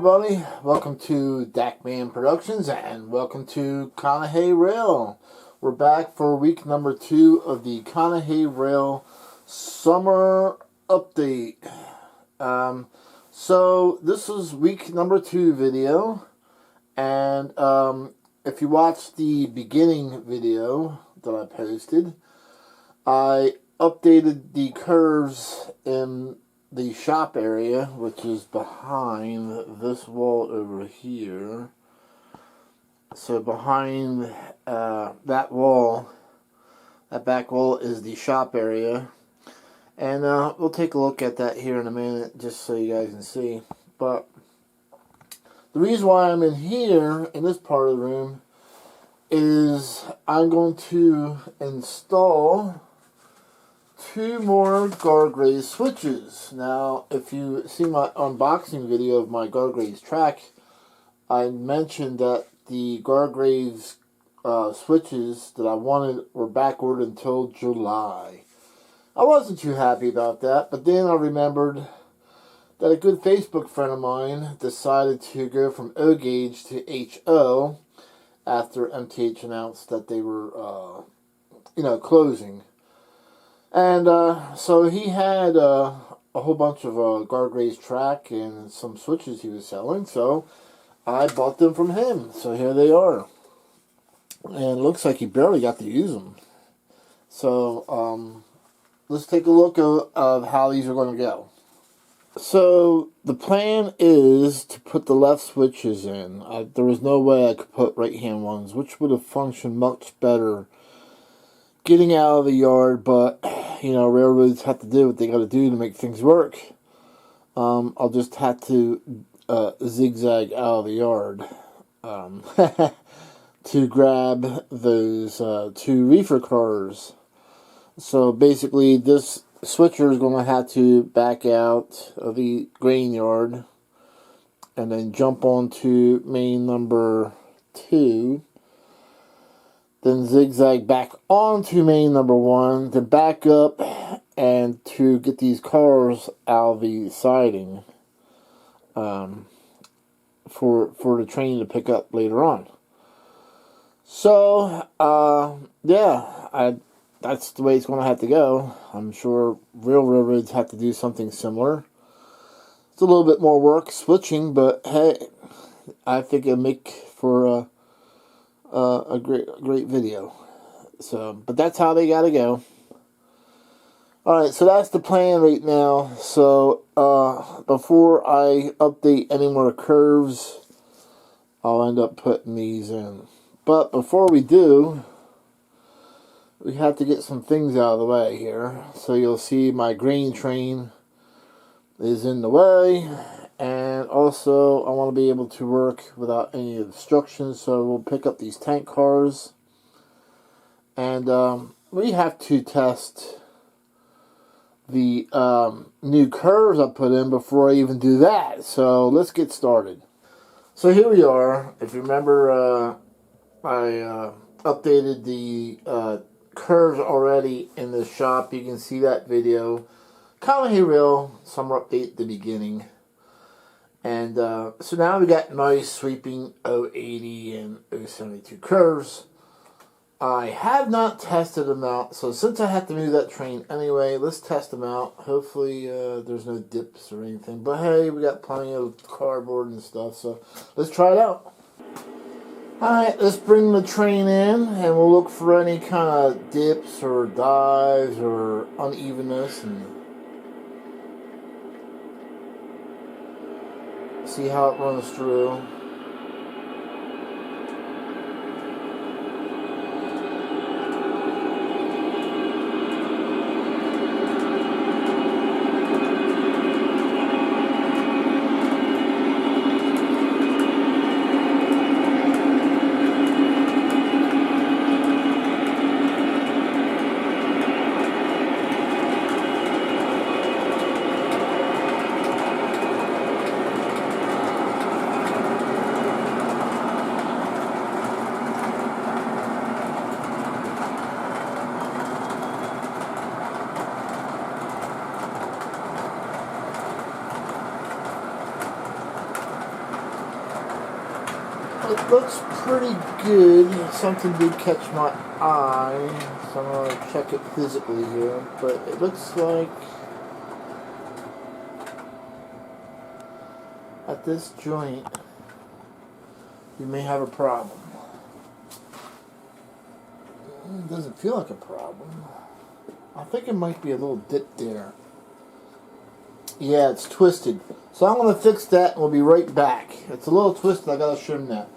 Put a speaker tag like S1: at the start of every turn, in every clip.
S1: everybody, welcome to Dakman Productions and welcome to Conahey Rail. We're back for week number 2 of the Conahey Rail summer update. So this is week number 2 video, and if you watched the beginning video that I posted, I updated the curves in the shop area, which is behind this wall over here. So behind that wall, that back wall, is the shop area. And we'll take a look at that here in a minute, just so you guys can see. But the reason why I'm in here, in this part of the room, is I'm going to install 2 more guardrail switches. Now, if you see my unboxing video of my guardrails track, I mentioned that the guardrails switches that I wanted were back ordered until July. I wasn't too happy about that, but then I remembered that a good Facebook friend of mine decided to go from O gauge to HO after MTH announced that they were, closing. And so he had a whole bunch of guardrails track and some switches he was selling, so I bought them from him. So here they are. And it looks like he barely got to use them. So let's take a look of how these are going to go. So the plan is to put the left switches in. There was no way I could put right hand ones, which would have functioned much better getting out of the yard, but railroads have to do what they got to do to make things work. I'll just have to zigzag out of the yard to grab those 2 reefer cars. So basically, this switcher is going to have to back out of the grain yard and then jump onto main number 2. Then zigzag back onto main number 1, then back up and to get these cars out of the siding for the train to pick up later on. So, that's the way it's going to have to go. I'm sure railroads have to do something similar. It's a little bit more work switching, but hey, I think it'll make for a great video. So, but that's how they gotta go. Alright, so that's the plan right now. So before I update any more curves, I'll end up putting these in. But before we do, we have to get some things out of the way here. So you'll see my grain train is in the way. And also, I want to be able to work without any obstructions, so we'll pick up these tank cars. And we have to test the new curves I put in before I even do that. So let's get started. So here we are. If you remember, I updated the curves already in the shop. You can see that video. Conahey Rail summer update at the beginning. And so now we got nice sweeping 080 and 072 curves. I have not tested them out, so since I have to move that train anyway, let's test them out. Hopefully there's no dips or anything. But hey, we got plenty of cardboard and stuff, so let's try it out. Alright, let's bring the train in, and we'll look for any kind of dips or dives or unevenness, and see how it runs through. Looks pretty good. Something did catch my eye, so I'm going to check it physically here. But it looks like at this joint, you may have a problem. It doesn't feel like a problem. I think it might be a little dip there. Yeah, it's twisted. So I'm going to fix that and we'll be right back. It's a little twisted. I got to trim that.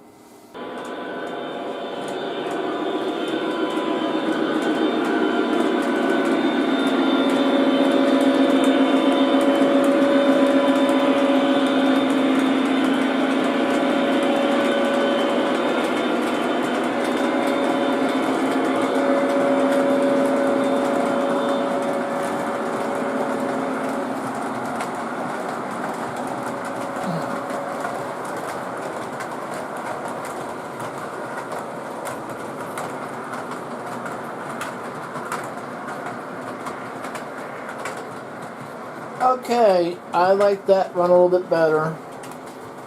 S1: Okay, I like that run a little bit better.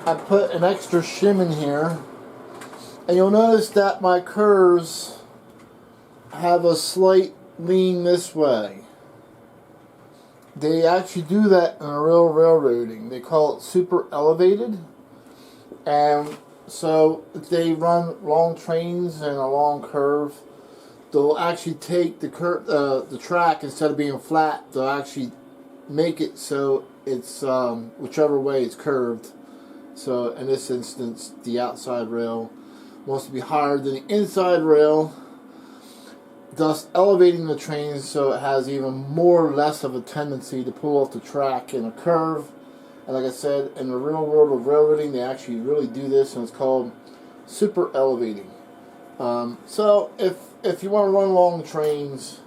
S1: I put an extra shim in here, and you'll notice that my curves have a slight lean this way. They actually do that in a real railroading. They call it super elevated, and so if they run long trains and a long curve, they'll actually take the track, instead of being flat, they'll actually make it so it's whichever way it's curved. So in this instance, the outside rail wants to be higher than the inside rail, thus elevating the train so it has even more or less of a tendency to pull off the track in a curve. And like I said, in the real world of railroading, they actually really do this, and it's called super elevating. So if you want to run long trains,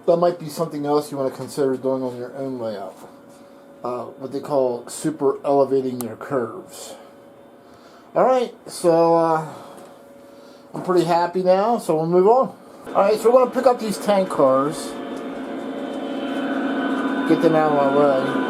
S1: that might be something else you want to consider doing on your own layout. What they call super elevating your curves. Alright, so I'm pretty happy now, so we'll move on. Alright, so we're going to pick up these tank cars. Get them out of my way.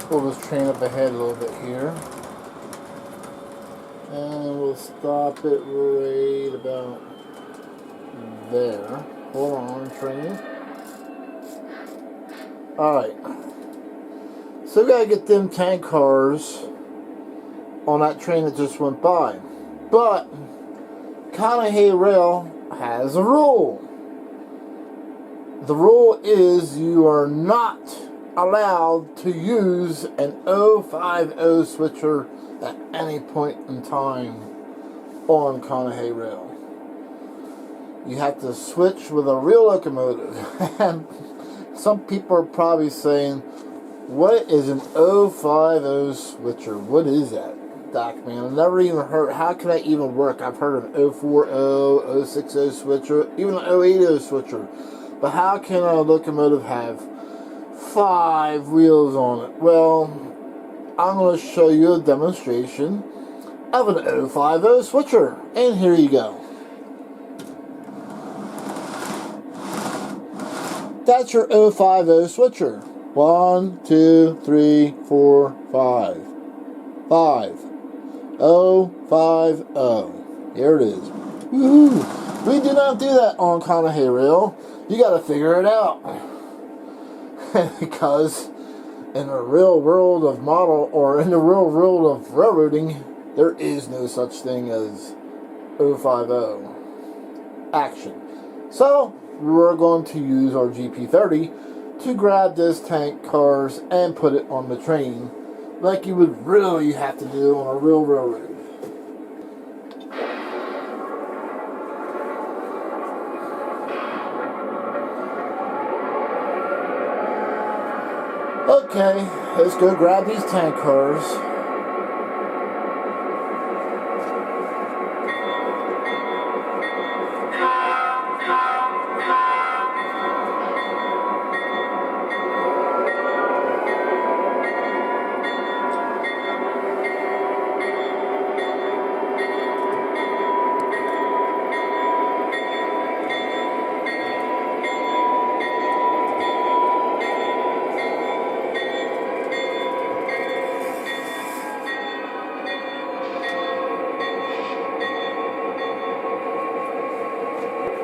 S1: Pull this train up ahead a little bit here, and we'll stop it right about there. Hold on, train. Alright, so we gotta get them tank cars on that train that just went by. But Conahey Rail has a rule. The rule is you are not allowed to use an 050 switcher at any point in time on Conahey Rail. You have to switch with a real locomotive. And some people are probably saying, what is an 050 switcher? What is that, Dakman? I've never even heard. How can that even work? I've heard of an 040, 060 switcher, even an 080 switcher. But how can a locomotive have 5 wheels on it? Well, I'm going to show you a demonstration of an 050 switcher, and here you go. That's your 050 switcher. 1, 2, 3, 4, 5. 5. 050. Here it is. Woohoo! We do not do that on Conahey Rail. You got to figure it out. Because in the real world of in the real world of railroading, there is no such thing as 050 action. So we're going to use our GP30 to grab this tank cars and put it on the train, like you would really have to do on a real railroad. Okay, let's go grab these tank cars.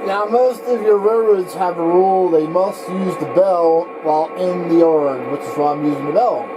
S1: Now, most of your railroads have a rule they must use the bell while in the yard, which is why I'm using the bell.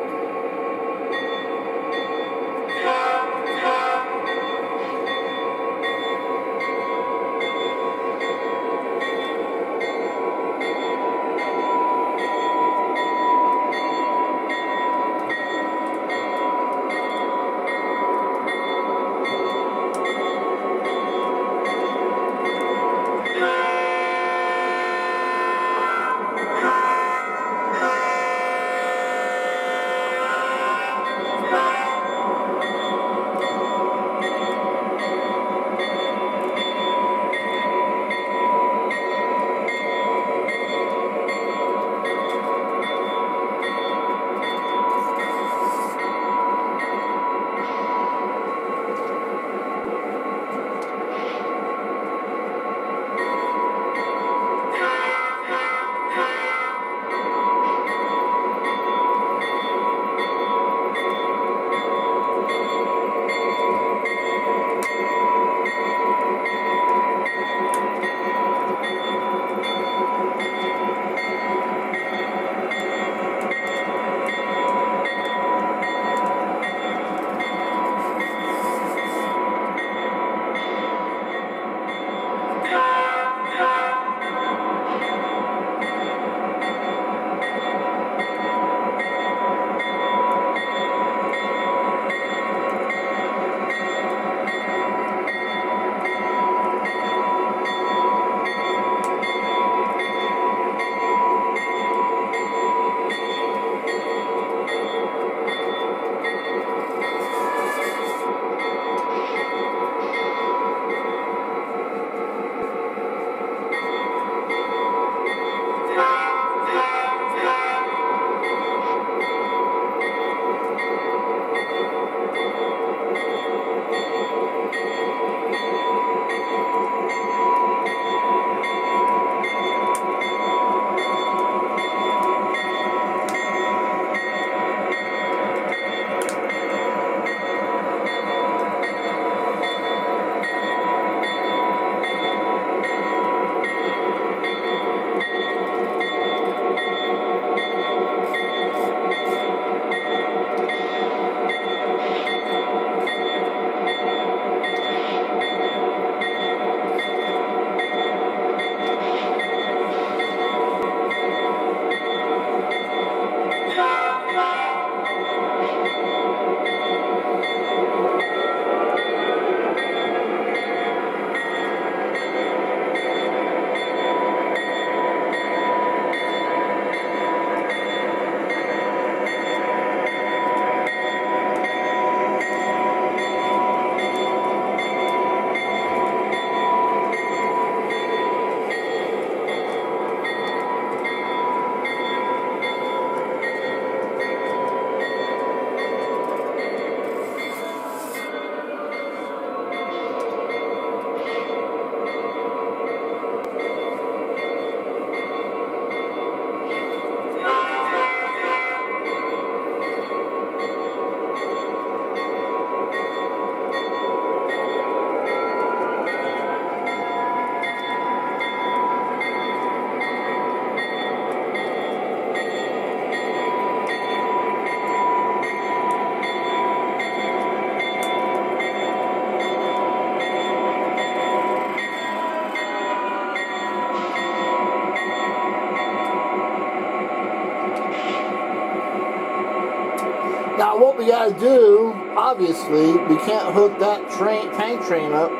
S1: Now what we gotta do, obviously, we can't hook that tank train up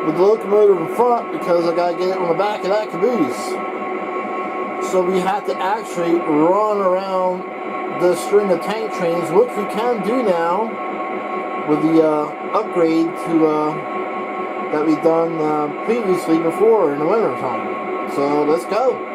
S1: with the locomotive in front because I gotta get it on the back of that caboose. So we have to actually run around the string of tank trains, which we can do now with the upgrade to that we've done previously before in the winter time. So let's go.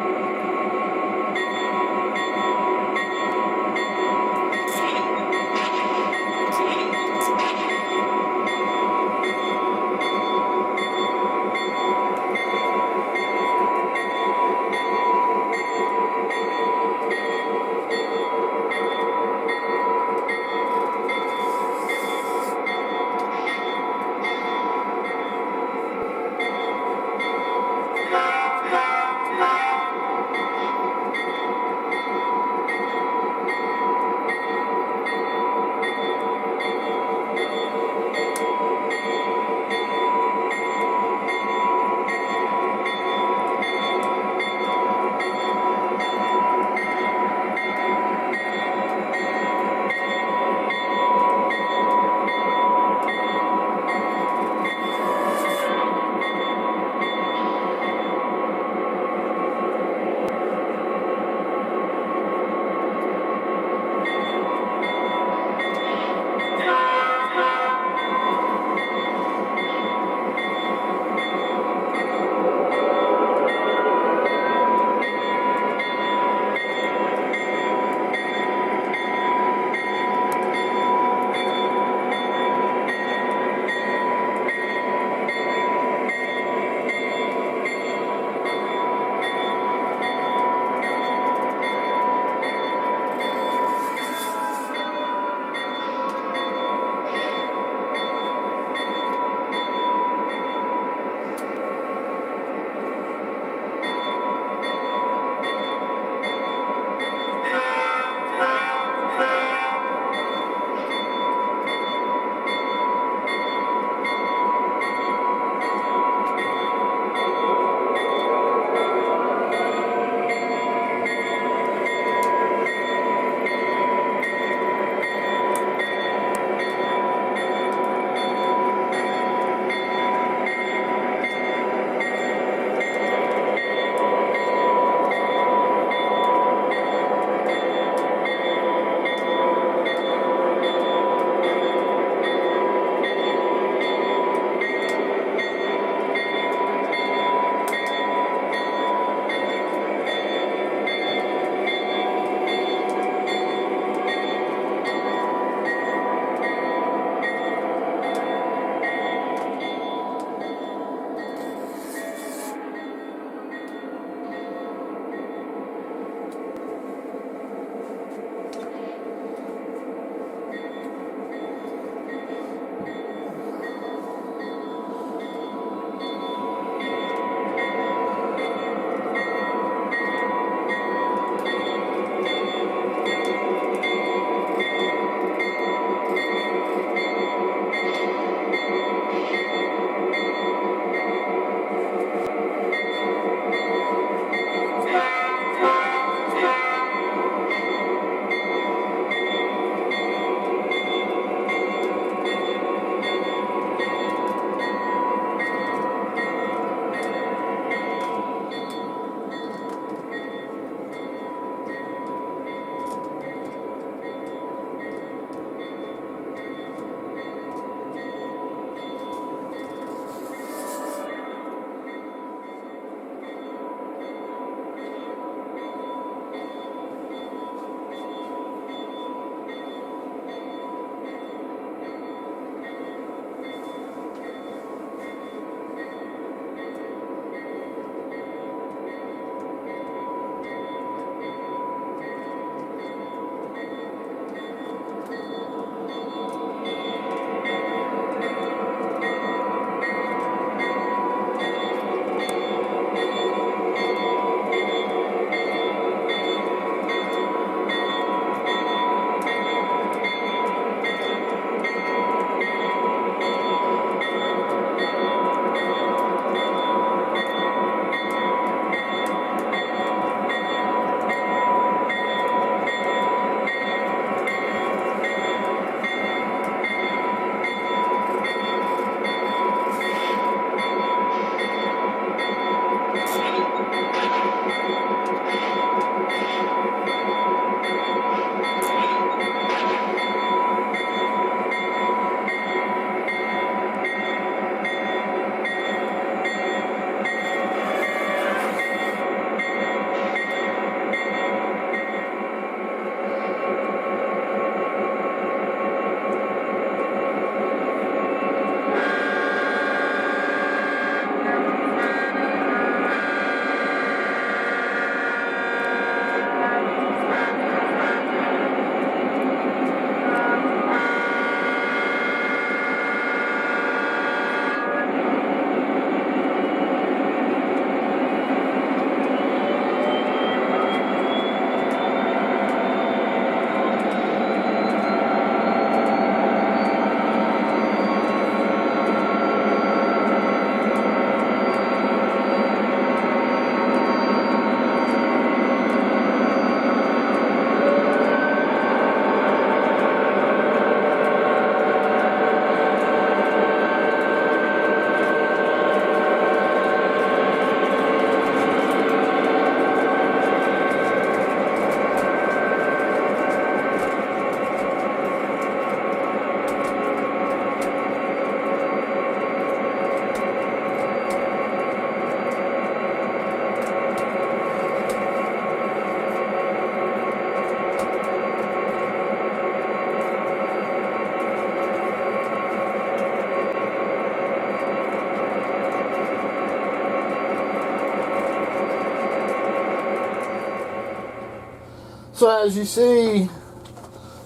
S1: So as you see,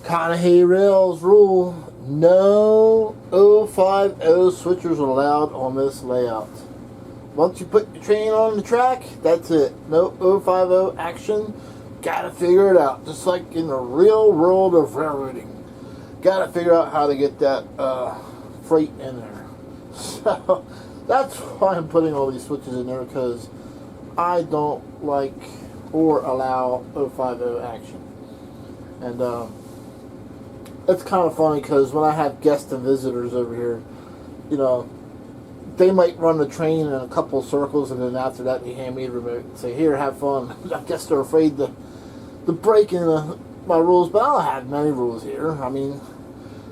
S1: Conahey rails rule: no 050 switchers are allowed on this layout. Once you put your train on the track, that's it. No 050 action. Gotta figure it out. Just like in the real world of railroading. Gotta figure out how to get that freight in there. So that's why I'm putting all these switches in there, because I don't like or allow 050 action. And it's kind of funny because when I have guests and visitors over here, you know, they might run the train in a couple of circles, and then after that they hand me the remote and say, "Here, have fun." I guess they're afraid to break in my rules, but I don't have many rules here. I mean,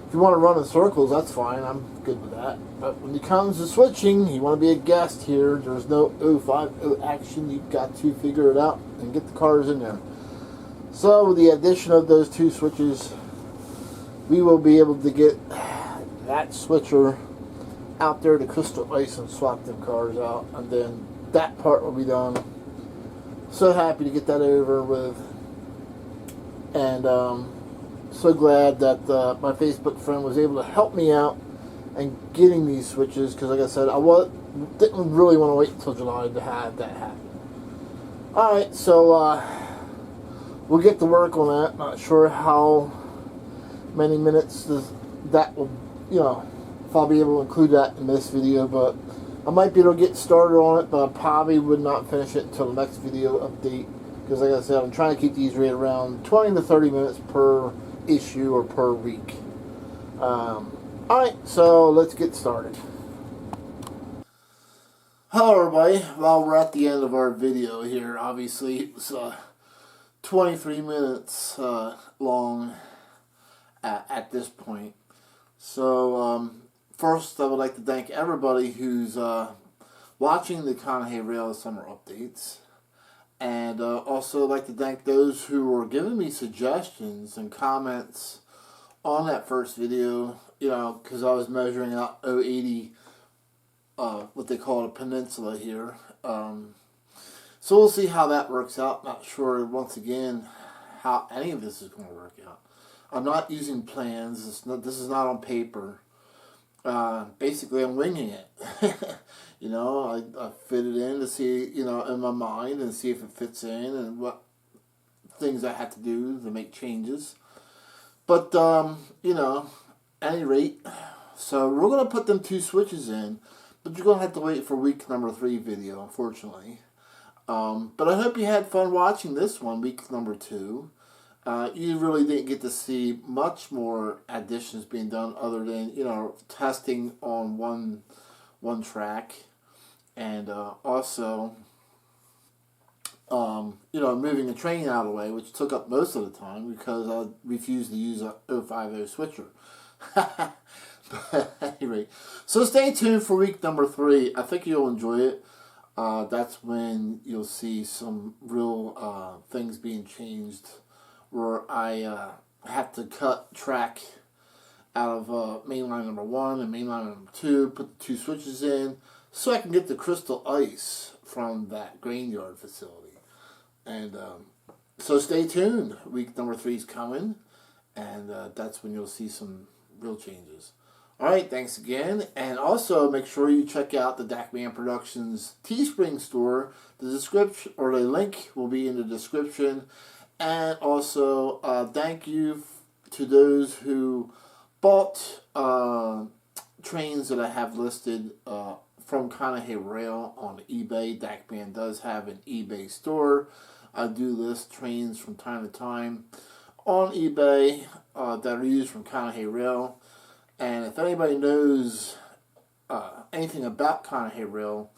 S1: if you want to run in circles, that's fine. I'm good with that. But when it comes to switching, you want to be a guest here. There's no 050 action. You've got to figure it out and get the cars in there. So with the addition of those two switches, we will be able to get that switcher out there to crystal ice and swap them cars out, and then that part will be done. So happy to get that over with, and so glad that my Facebook friend was able to help me out and getting these switches, because like I said, didn't really want to wait until July to have that happen. Alright, so we'll get to work on that. Not sure how many minutes that will, you know, if I'll be able to include that in this video, but I might be able to get started on it, but I probably would not finish it until the next video update, because like I said, I'm trying to keep these right around 20 to 30 minutes per issue or per week. Alright, so let's get started. Hello everybody. Well, we're at the end of our video here. Obviously it was 23 minutes long at this point. So first, I would like to thank everybody who's watching the Conahey Rail Summer Updates. And also like to thank those who were giving me suggestions and comments on that first video. You know, because I was measuring out 080, what they call a peninsula here. So we'll see how that works out. Not sure, once again, how any of this is going to work out. I'm not using plans. This is not on paper. Basically, I'm winging it. You know, I fit it in to see, you know, in my mind, and see if it fits in, and what things I have to do to make changes. But, you know, at any rate, so we're going to put them two switches in, but you're going to have to wait for week number 3 video, unfortunately. But I hope you had fun watching this one, week number 2. You really didn't get to see much more additions being done other than, you know, testing on one track, and also, you know, moving the train out of the way, which took up most of the time because I refused to use a 050 switcher. But anyway, so stay tuned for week number 3. I think you'll enjoy it. That's when you'll see some real things being changed, where I have to cut track out of mainline number 1 and mainline number 2, put the two switches in, so I can get the crystal ice from that grain yard facility. And so stay tuned. Week number 3 is coming, and that's when you'll see some real changes. Alright, thanks again. And also make sure you check out the Dakman Productions Teespring store. The description, or the link, will be in the description. And also, thank you to those who bought trains that I have listed from Conahey Rail on eBay. Dakman does have an eBay store. I do list trains from time to time on eBay that are used from Conahey Rail. And if anybody knows anything about Conahey Rail,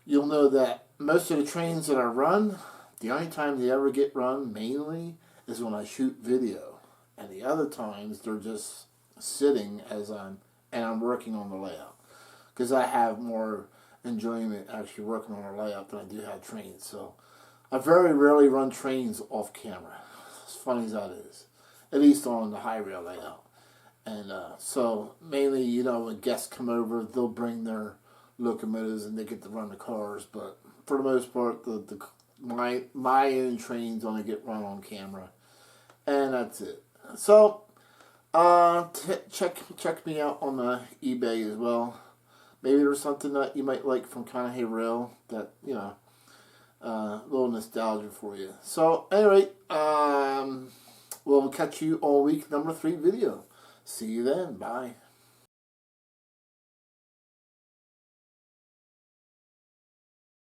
S1: you'll know that most of the trains that I run, the only time they ever get run mainly is when I shoot video, and the other times they're just sitting as I'm working on the layout, because I have more enjoyment actually working on a layout than I do have trains. So I very rarely run trains off camera, as funny as that is, at least on the high rail layout. And so mainly, you know, when guests come over, they'll bring their locomotives and they get to run the cars. But for the most part, my own trains only get run on camera. And that's it. So, check me out on eBay as well. Maybe there's something that you might like from Conahey Rail that, you know, a little nostalgia for you. So, anyway, we'll catch you all week number 3 video. See you then. Bye.